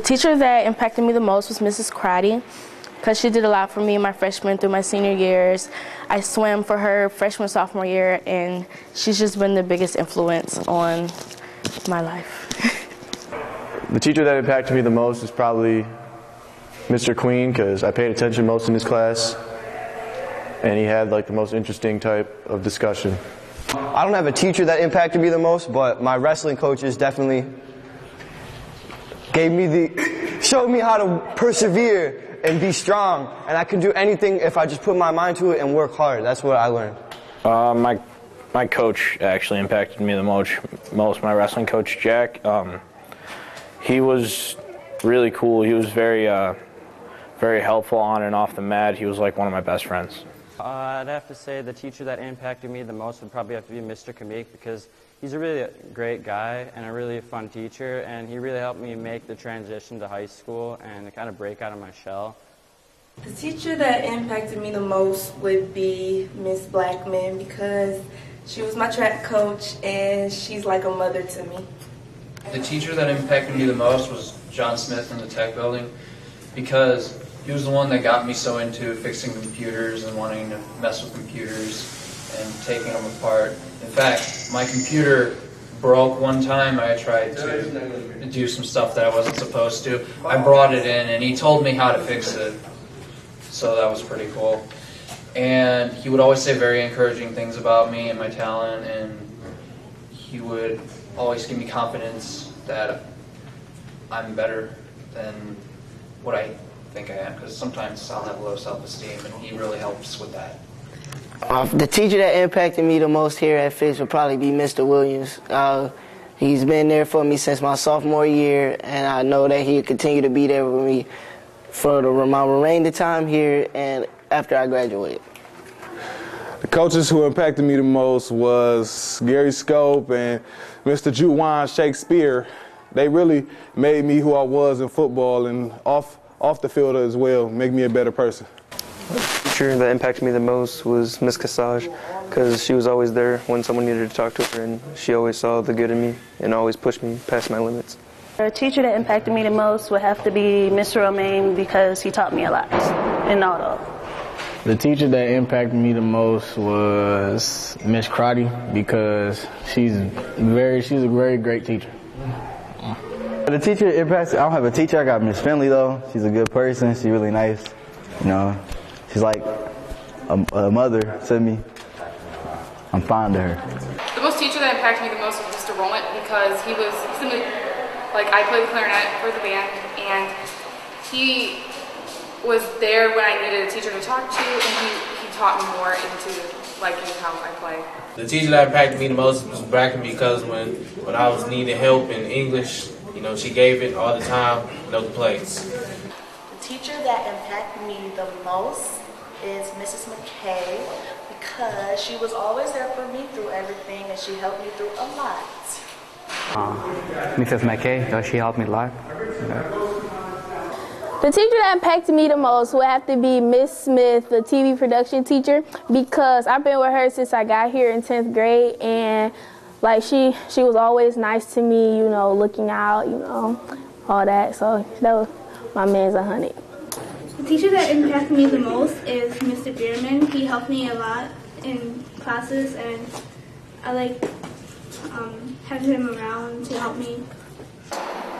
The teacher that impacted me the most was Mrs. Crotty, because she did a lot for me my freshman through my senior years. I swam for her freshman, sophomore year, and she's just been the biggest influence on my life. The teacher that impacted me the most is probably Mr. Queen, because I paid attention most in his class, and he had like the most interesting type of discussion. I don't have a teacher that impacted me the most, but my wrestling coaches definitely showed me how to persevere and be strong, and I can do anything if I just put my mind to it and work hard. That's what I learned. My coach actually impacted me the most. My wrestling coach, Jack. He was really cool. He was very helpful on and off the mat. He was like one of my best friends. I'd have to say the teacher that impacted me the most would probably have to be Mr. Kamik, because he's a really great guy and a really fun teacher, and he really helped me make the transition to high school and to kind of break out of my shell. The teacher that impacted me the most would be Miss Blackman, because she was my track coach and she's like a mother to me. The teacher that impacted me the most was John Smith in the tech building, because he was the one that got me so into fixing computers and wanting to mess with computers and taking them apart. In fact, my computer broke one time. I tried to do some stuff that I wasn't supposed to. I brought it in and he told me how to fix it. So that was pretty cool. And he would always say very encouraging things about me and my talent, and he would always give me confidence that I'm better than what I think I am, because sometimes I'll have low self-esteem, and he really helps with that. The teacher that impacted me the most here at Fisk would probably be Mr. Williams. He's been there for me since my sophomore year, and I know that he'll continue to be there with me for my remaining time here and after I graduate. The coaches who impacted me the most was Gary Scope and Mr. Juwan Shakespeare. They really made me who I was in football and off the field as well, make me a better person. The teacher that impacted me the most was Miss Cassage, because she was always there when someone needed to talk to her, and she always saw the good in me and always pushed me past my limits. The teacher that impacted me the most would have to be Mr. Romaine, because he taught me a lot in auto. The teacher that impacted me the most was Miss Crotty, because she's a very great teacher. The teacher impacts, I don't have a teacher, I got Miss Finley though. She's a good person, she's really nice. You know, she's like a mother to me. I'm fond of her. The most teacher that impacted me the most was Mr. Rowland, because he was simply, like, I played the clarinet for the band, and he was there when I needed a teacher to talk to, and he taught me more into liking how I play. The teacher that impacted me the most was Bracken, because when I was needing help in English, you know, she gave it all the time, no complaints. The teacher that impacted me the most is Mrs. McKay, because she was always there for me through everything, and she helped me through a lot. Mrs. McKay, she helped me a lot. The teacher that impacted me the most would have to be Miss Smith, the TV production teacher, because I've been with her since I got here in 10th grade, and like she was always nice to me, you know, looking out, you know, all that. So that was my man's 100. The teacher that impacted me the most is Mr. Bierman. He helped me a lot in classes, and I like having him around to help me.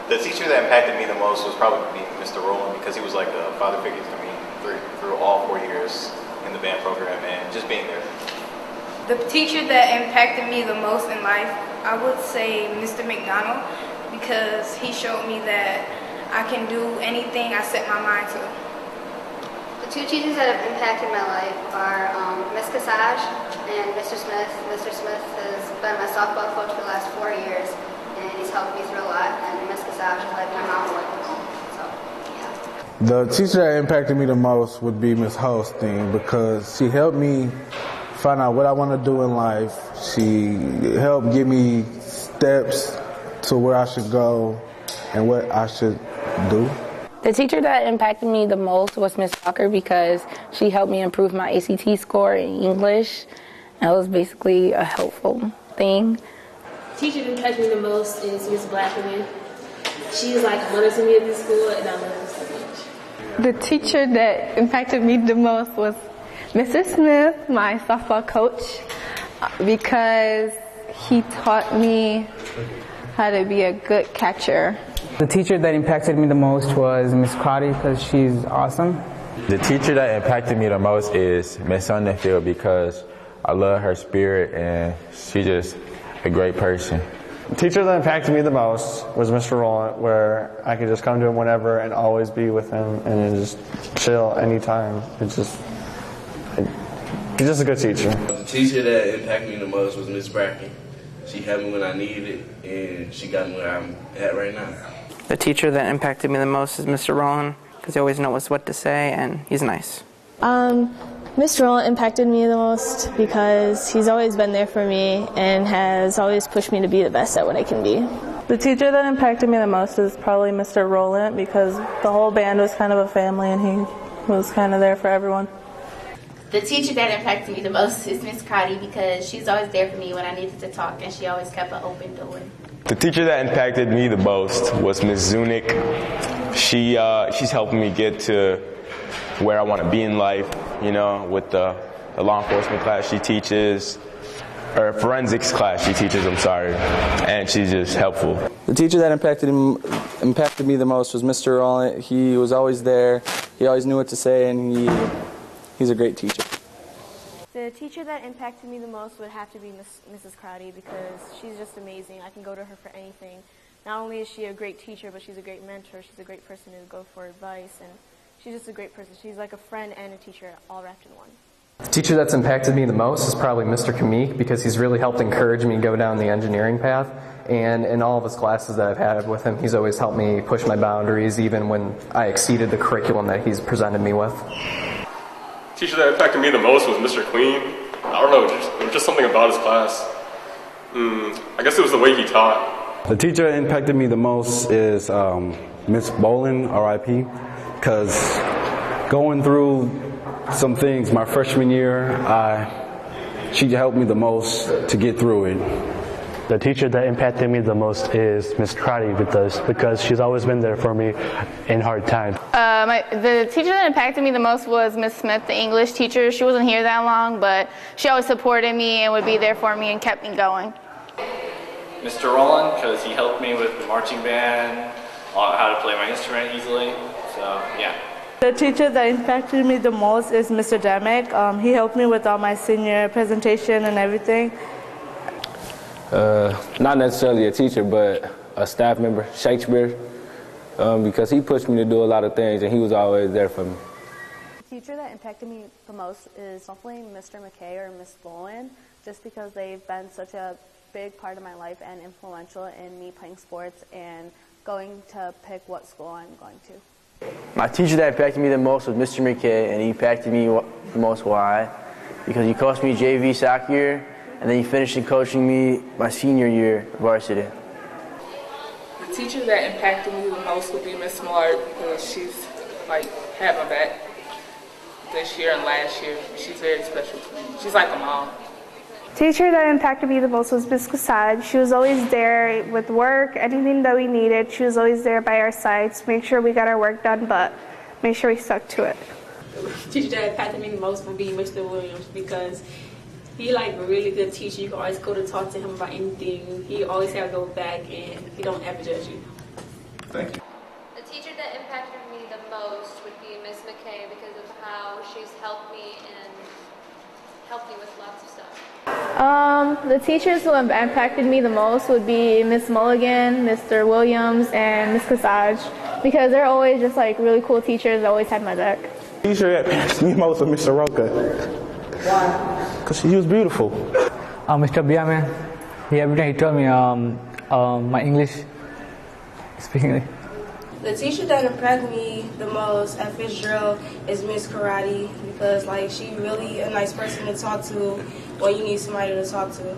The teacher that impacted me the most was probably Mr. Rowland, because he was like a father figure to me through all 4 years in the band program and just being there. The teacher that impacted me the most in life, I would say Mr. McDonald, because he showed me that I can do anything I set my mind to. The two teachers that have impacted my life are Miss Cassage and Mr. Smith. Mr. Smith has been my softball coach for the last 4 years, and he's helped me through a lot, and Miss Cassage is like my mom would. So, yeah. The teacher that impacted me the most would be Miss Holstein, because she helped me find out what I want to do in life. She helped give me steps to where I should go and what I should do. The teacher that impacted me the most was Miss Walker, because she helped me improve my ACT score in English. That was basically a helpful thing. The teacher that impacted me the most is Miss Blackman. she's like a mother to me at this school, and I love her so much. The teacher that impacted me the most was Mr. Smith, my softball coach, because he taught me how to be a good catcher. The teacher that impacted me the most was Miss Crotty because she's awesome. The teacher that impacted me the most is Miss Sonnenfeld because I love her spirit and she's just a great person. The teacher that impacted me the most was Mr. Rowland, where I could just come to him whenever and always be with him and just chill anytime. He's just a good teacher. The teacher that impacted me the most was Miss Bracken. She helped me when I needed it, and she got me where I'm at right now. The teacher that impacted me the most is Mr. Rowland, because he always knows what to say, and he's nice. Mr. Rowland impacted me the most because he's always been there for me and has always pushed me to be the best at what I can be. The teacher that impacted me the most is probably Mr. Rowland because the whole band was kind of a family and he was kind of there for everyone. The teacher that impacted me the most is Miss Crotty because she's always there for me when I needed to talk and she always kept an open door. The teacher that impacted me the most was Miss Zunick. She's helping me get to where I want to be in life, you know, with the law enforcement class she teaches, or forensics class she teaches, I'm sorry, and she's just helpful. The teacher that impacted me the most was Mr. Rowland. He was always there. He always knew what to say, and he's a great teacher. The teacher that impacted me the most would have to be Mrs. Crotty because she's just amazing. I can go to her for anything. Not only is she a great teacher, but she's a great mentor. She's a great person to go for advice, and she's just a great person. She's like a friend and a teacher all wrapped in one. The teacher that's impacted me the most is probably Mr. Kamik because he's really helped encourage me to go down the engineering path. And in all of his classes that I've had with him, he's always helped me push my boundaries even when I exceeded the curriculum that he's presented me with. The teacher that impacted me the most was Mr. Queen. I don't know, just something about his class. I guess it was the way he taught. The teacher that impacted me the most is Miss Bolin, R.I.P., because going through some things my freshman year, she helped me the most to get through it. The teacher that impacted me the most is Miss Crotty because she's always been there for me in hard times. The teacher that impacted me the most was Miss Smith, the English teacher. She wasn't here that long, but she always supported me and would be there for me and kept me going. Mr. Rowland, because he helped me with the marching band, how to play my instrument easily, so yeah. The teacher that impacted me the most is Mr. Demek. He helped me with all my senior presentation and everything. Not necessarily a teacher, but a staff member, Shakespeare, because he pushed me to do a lot of things and he was always there for me. The teacher that impacted me the most is hopefully Mr. McKay or Miss Bowen, just because they've been such a big part of my life and influential in me playing sports and going to pick what school I'm going to. My teacher that impacted me the most was Mr. McKay, and he impacted me the most. Why? Because he coached me JV soccer year, and then he finished coaching me my senior year varsity. The teacher that impacted me the most would be Miss Smart because she's had my back this year and last year. She's very special to me. She's like a mom. Teacher that impacted me the most was Miss Casad. She was always there with work, anything that we needed. She was always there by our sides to make sure we got our work done, but make sure we stuck to it. The teacher that impacted me the most would be Mr. Williams because he a really good teacher. You can always go to talk to him about anything. He always have your back and he don't ever judge you. Thank you. The teacher that impacted me the most would be Miss McKay because of how she's helped me and helped me with lots of stuff. The teachers who have impacted me the most would be Miss Mulligan, Mr. Williams, and Miss Casage because they're always just really cool teachers that always had my back. The teacher that impacted me most was Mr. Roca. Why? Because he was beautiful. Mr. Biaman, every time he told me my English speaking. The teacher that impacted me the most at Fitzgerald is Miss Karate because she really a nice person to talk to when you need somebody to talk to.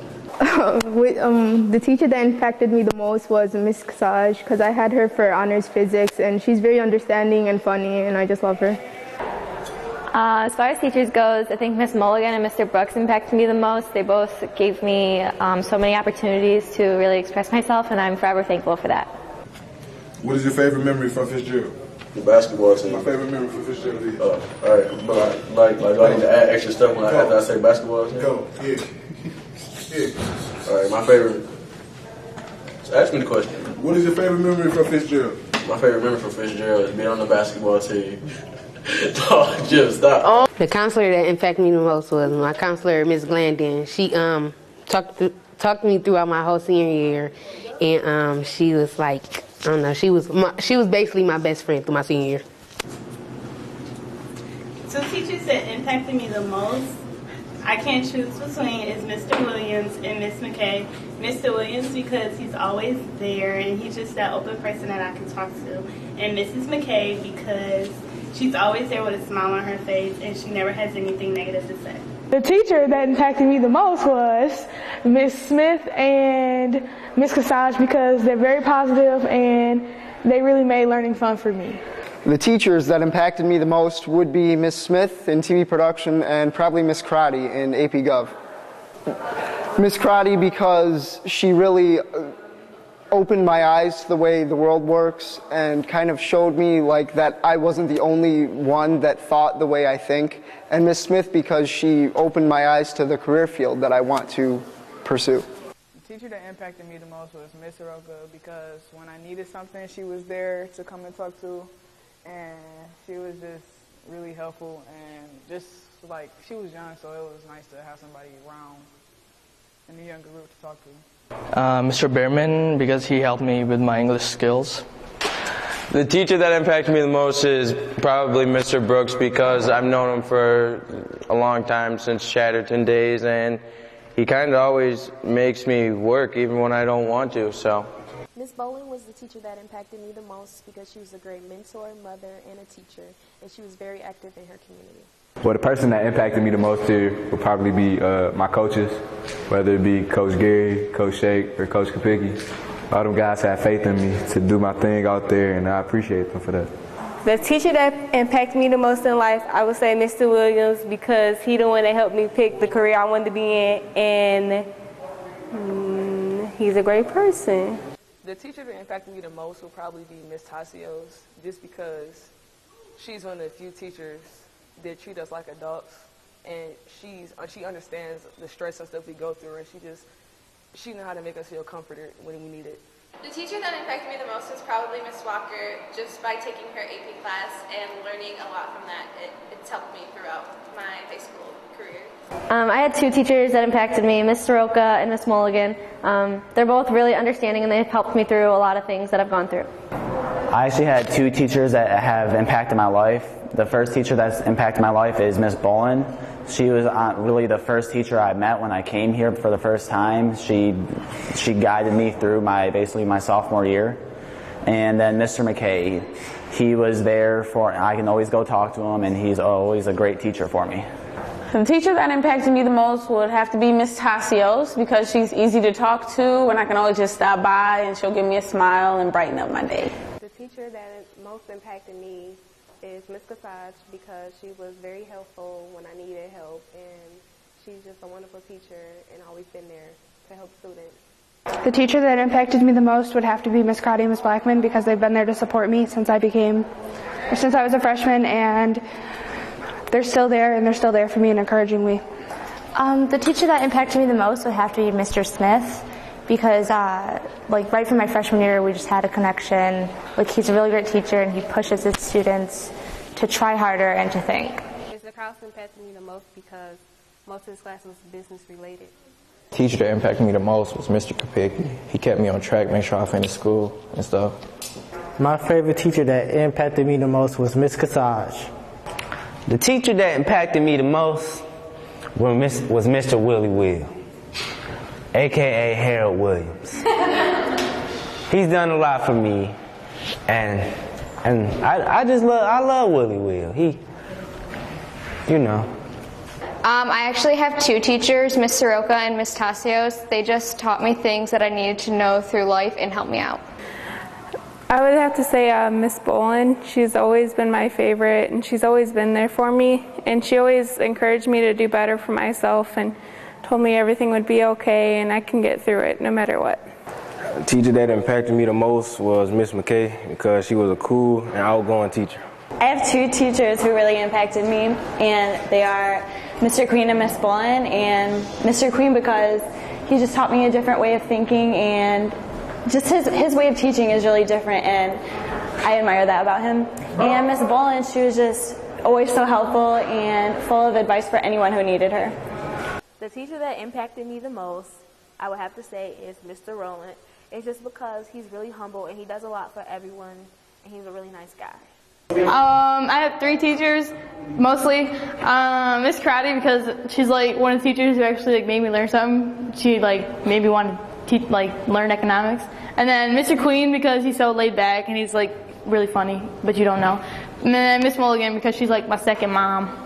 The teacher that impacted me the most was Miss Casage because I had her for honors physics and she's very understanding and funny and I just love her. As far as teachers goes, I think Miss Mulligan and Mr. Brooks impacted me the most. They both gave me so many opportunities to really express myself and I'm forever thankful for that. What is your favorite memory from Fitzgerald? The basketball team. My favorite memory from Fitzgerald is. All right, but like do I need to add extra stuff after I say basketball team? Go, yeah. All right, my favorite. Just ask me the question. What is your favorite memory from Fitzgerald? My favorite memory from Fitzgerald is being on the basketball team. Dog, just stop. The counselor that impacted me the most was my counselor, Miss Glandon. She talked me throughout my whole senior year, and she was like, I don't know, she was basically my best friend through my senior year. Two teachers that impacted me the most, I can't choose between, is Mr. Williams and Miss McKay. Mr. Williams because he's always there and he's just that open person that I can talk to. And Mrs. McKay because she's always there with a smile on her face and she never has anything negative to say. The teacher that impacted me the most was Miss Smith and Miss Casage because they're very positive and they really made learning fun for me. The teachers that impacted me the most would be Miss Smith in TV production and probably Miss Crotty in AP Gov. Miss Crotty because she really opened my eyes to the way the world works and kind of showed me like that I wasn't the only one that thought the way I think. And Miss Smith because she opened my eyes to the career field that I want to pursue. The teacher that impacted me the most was Miss Aroka because when I needed something, she was there to come and talk to. And she was just really helpful and just like, she was young, so it was nice to have somebody around in the younger group to talk to. Mr. Behrman, because he helped me with my English skills. The teacher that impacted me the most is probably Mr. Brooks because I've known him for a long time, since Chatterton days, and he kind of always makes me work even when I don't want to, so. Ms. Bowling was the teacher that impacted me the most because she was a great mentor, mother, and a teacher, and she was very active in her community. Well, the person that impacted me the most here would probably be my coaches, whether it be Coach Gary, Coach Shake, or Coach Kapicki. All them guys have faith in me to do my thing out there, and I appreciate them for that. The teacher that impacted me the most in life, I would say Mr. Williams because he the one that helped me pick the career I wanted to be in, and he's a great person. The teacher that impacted me the most will probably be Miss Tassios, just because she's one of the few teachers that treat us like adults, and she understands the stress and stuff we go through, and she knows how to make us feel comforted when we need it. The teacher that impacted me the most was probably Miss Walker, just by taking her AP class and learning a lot from that. It's helped me throughout my high school career. I had two teachers that impacted me, Miss Soroka and Miss Mulligan. They're both really understanding and they've helped me through a lot of things that I've gone through. I actually had two teachers that have impacted my life. The first teacher that's impacted my life is Miss Bolin. She was really the first teacher I met when I came here for the first time. She guided me through basically my sophomore year. And then Mr. McKay, he was there I can always go talk to him, and he's always a great teacher for me. The teacher that impacted me the most would have to be Miss Tassios because she's easy to talk to and I can always just stop by and she'll give me a smile and brighten up my day. The teacher that most impacted me is Miss Casage because she was very helpful when I needed help, and she's just a wonderful teacher and always been there to help students. The teacher that impacted me the most would have to be Miss Crotty and Miss Blackman because they've been there to support me since I was a freshman, and they're still there, and they're still there for me and encouraging me. The teacher that impacted me the most would have to be Mr. Smith because right from my freshman year we just had a connection. He's a really great teacher and he pushes his students to try harder and to think. Mr. Carlson impacted me the most because most of his class was business related. The teacher that impacted me the most was Mr. Kapicki. He kept me on track, made sure I finished school and stuff. My favorite teacher that impacted me the most was Miss Casage. The teacher that impacted me the most was Mr. Willie Will, a.k.a. Harold Williams. He's done a lot for me, and I love Willie Will. I actually have two teachers, Miss Soroka and Miss Tassios. They just taught me things that I needed to know through life and helped me out. I would have to say Miss Bolin. She's always been my favorite, and she's always been there for me. And she always encouraged me to do better for myself and told me everything would be okay and I can get through it no matter what. The teacher that impacted me the most was Miss McKay because she was a cool and outgoing teacher. I have two teachers who really impacted me, and they are Mr. Queen and Miss Bolin. And Mr. Queen because he just taught me a different way of thinking, and just his way of teaching is really different, and I admire that about him. And Miss Bolin, she was just always so helpful and full of advice for anyone who needed her. The teacher that impacted me the most, I would have to say, is Mr. Rowland. It's just because he's really humble and he does a lot for everyone, and he's a really nice guy. I have three teachers, mostly. Miss Crowdy, because she's like one of the teachers who actually like made me learn something. She like made me want to teach, like learn economics. And then Mr. Queen, because he's so laid back and he's like really funny, but you don't know. And then Miss Mulligan, because she's like my second mom.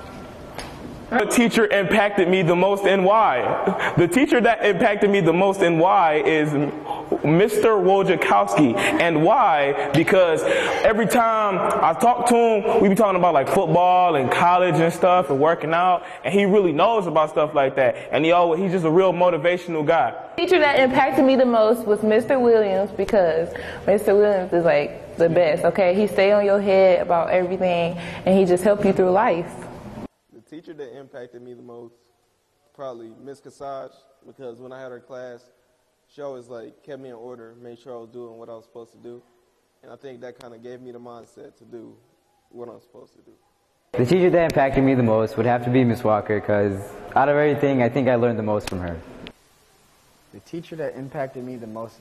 The teacher impacted me the most and why? The teacher that impacted me the most and why is Mr. Wojciechowski. And why? Because every time I talk to him, we be talking about like football and college and stuff and working out, and he really knows about stuff like that. And he's just a real motivational guy. The teacher that impacted me the most was Mr. Williams, because Mr. Williams is like the best, okay? He stay on your head about everything, and he just help you through life. The teacher that impacted me the most, probably Miss Cassage, because when I had her class, she always like kept me in order, made sure I was doing what I was supposed to do. And I think that kind of gave me the mindset to do what I'm supposed to do. The teacher that impacted me the most would have to be Miss Walker, because out of everything, I think I learned the most from her. The teacher that impacted me the most